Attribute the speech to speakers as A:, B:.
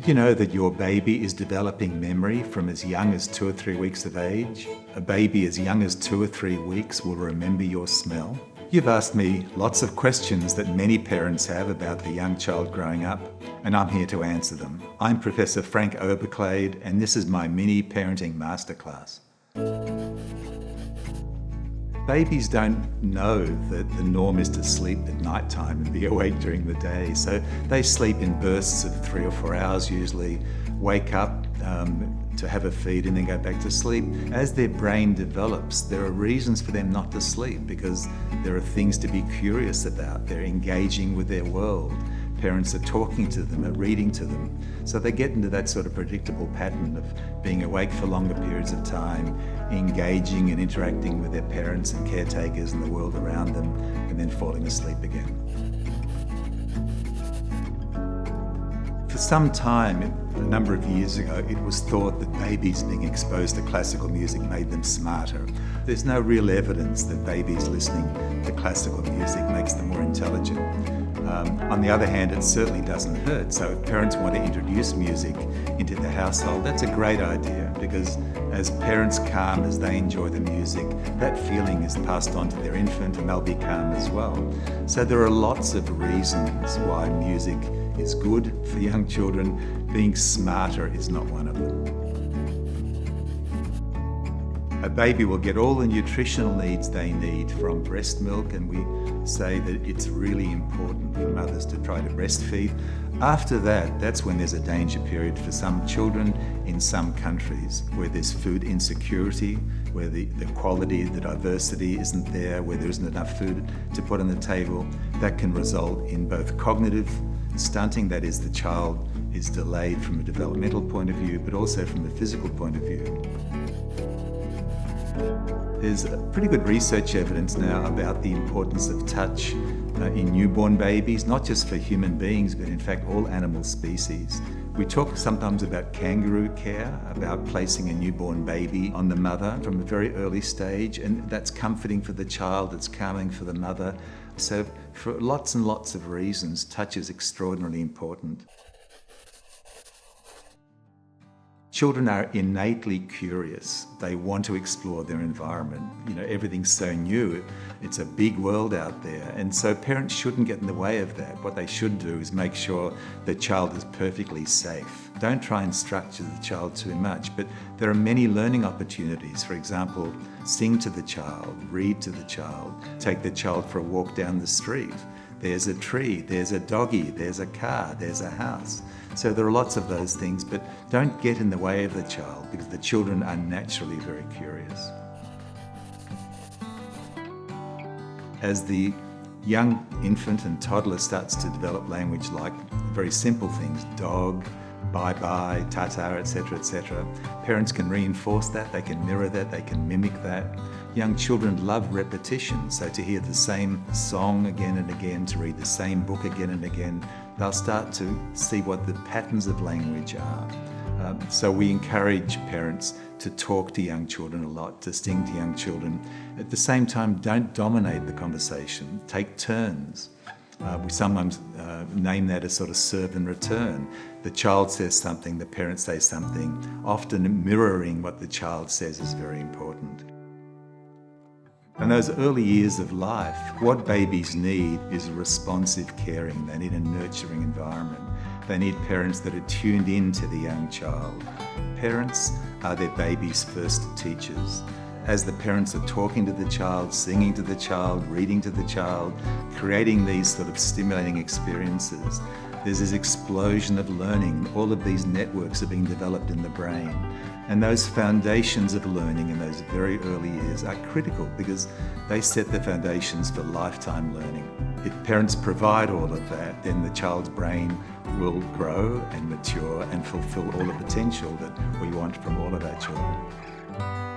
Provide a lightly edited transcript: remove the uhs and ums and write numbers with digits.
A: Did you know that your baby is developing memory from as young as 2 or 3 weeks of age? A baby as young as 2 or 3 weeks will remember your smell. You've asked me lots of questions that many parents have about the young child growing up, and I'm here to answer them. I'm Professor Frank Oberkleid, and this is my mini parenting masterclass. Babies don't know that the norm is to sleep at night time and be awake during the day. So they sleep in bursts of 3 or 4 hours usually, wake up to have a feed and then go back to sleep. As their brain develops, there are reasons for them not to sleep because there are things to be curious about. They're engaging with their world. Parents are talking to them, are reading to them. So they get into that sort of predictable pattern of being awake for longer periods of time, engaging and interacting with their parents and caretakers and the world around them, and then falling asleep again. For some time, a number of years ago, it was thought that babies being exposed to classical music made them smarter. There's no real evidence that babies listening to classical music makes them more intelligent. On the other hand, it certainly doesn't hurt. So if parents want to introduce music into the household, that's a great idea because as parents calm, as they enjoy the music, that feeling is passed on to their infant and they'll be calm as well. So there are lots of reasons why music is good for young children. Being smarter is not one of them. A baby will get all the nutritional needs they need from breast milk, and we say that it's really important for mothers to try to breastfeed. After that, that's when there's a danger period for some children in some countries where there's food insecurity, where the quality, the diversity isn't there, where there isn't enough food to put on the table. That can result in both cognitive stunting, that is, the child is delayed from a developmental point of view, but also from a physical point of view. There's pretty good research evidence now about the importance of touch in newborn babies, not just for human beings, but in fact all animal species. We talk sometimes about kangaroo care, about placing a newborn baby on the mother from a very early stage, and that's comforting for the child, it's calming for the mother. So for lots and lots of reasons, touch is extraordinarily important. Children are innately curious. They want to explore their environment. You know, everything's so new. It's a big world out there. And so parents shouldn't get in the way of that. What they should do is make sure the child is perfectly safe. Don't try and structure the child too much, but there are many learning opportunities. For example, sing to the child, read to the child, take the child for a walk down the street. There's a tree, there's a doggy, there's a car, there's a house. So there are lots of those things, but don't get in the way of the child because the children are naturally very curious. As the young infant and toddler starts to develop language like very simple things, dog, bye-bye, ta-ta, etc., parents can reinforce that, they can mirror that, they can mimic that. Young children love repetition, so to hear the same song again and again, to read the same book again and again, they'll start to see what the patterns of language are. So we encourage parents to talk to young children a lot, to sing to young children. At the same time, don't dominate the conversation, take turns. We sometimes name that as sort of serve and return. The child says something, the parent says something. Often mirroring what the child says is very important. In those early years of life, what babies need is responsive caring. They need a nurturing environment. They need parents that are tuned in to the young child. Parents are their baby's first teachers. As the parents are talking to the child, singing to the child, reading to the child, creating these sort of stimulating experiences, there's this explosion of learning. All of these networks are being developed in the brain. And those foundations of learning in those very early years are critical because they set the foundations for lifetime learning. If parents provide all of that, then the child's brain will grow and mature and fulfill all the potential that we want from all of our children.